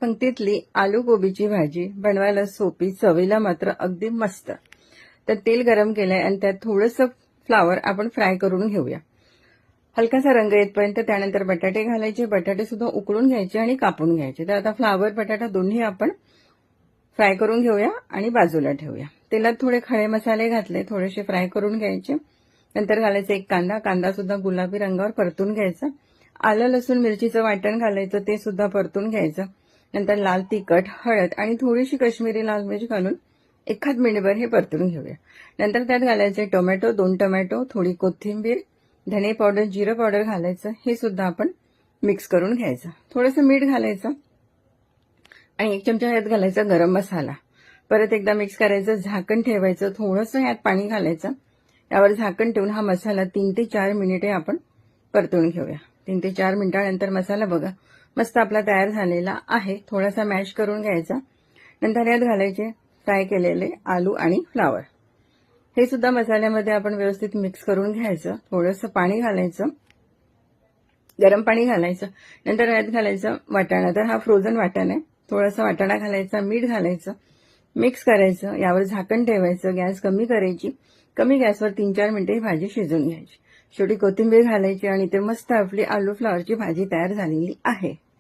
पंक्तीतली आलू गोबीची भाजी बनवायला सोपी, चवीला मात्र अगदी मस्त. तर तेल गरम केलंय आणि त्यात थोडंसं फ्लावर आपण फ्राय करून घेऊया. हलकासा रंग येतपर्यंत. त्यानंतर बटाटे घालायचे. बटाटे सुद्धा उकळून घ्यायचे आणि कापून घ्यायचे. तर आता फ्लावर बटाटा दोन्ही आपण फ्राय करून घेऊया आणि बाजूला ठेवूया. तेलात थोडे खडे मसाले घातले, थोडेसे फ्राय करून घ्यायचे. नंतर घालायचं एक कांदा. कांदा सुद्धा गुलाबी रंगावर परतून घ्यायचा. आलं लसूण मिरचीचं वाटण घालायचं, ते सुद्धा परतून घ्यायचं. नंतर लाल तिखट, हळद आणि थोडीशी काश्मीरी लाल मिरच घालून एखाद मिनिटभर हे परतून घेऊया. नंतर त्यात घालायचे टोमॅटो, 2 टोमॅटो, थोडी कोथिंबीर, धने पावडर, जिरं पावडर घालायचं. हे सुद्धा आपण मिक्स करून घ्यायचं. थोडंसं मीठ घालायचं आणि 1 चमचा ह्यात घालायचा गरम मसाला. परत एकदा मिक्स करायचं, झाकण ठेवायचं. थोडंसं ह्यात पाणी घालायचं. यावर झाकण ठेवून हा मसाला 3 ते 4 मिनिटे आपण परतून घेऊया. 3 ते 4 मिनिटांनंतर मसाला बघा मस्त आपला तयार झालेला आहे. थोडासा मॅश करून घ्यायचा. नंतर यात घालायचे फ्राय केलेले आलू आणि फ्लावर. हे सुद्धा मसाल्यामध्ये आपण व्यवस्थित मिक्स करून घ्यायचं. थोडंसं पाणी घालायचं, गरम पाणी घालायचं. नंतर यात घालायचं वाटाणा. तर हा फ्रोझन वाटाणा आहे. थोडासा वाटाणा घालायचा, मीठ घालायचं, मिक्स करायचं. यावर झाकण ठेवायचं, गॅस कमी करायची. कमी गॅसवर 3-4 मिनिटे ही भाजी शिजवून घ्यायची. शेवटी कोथिंबीर घालायची आणि ते मस्त आपली आलू फ्लावरची भाजी तयार झालेली आहे.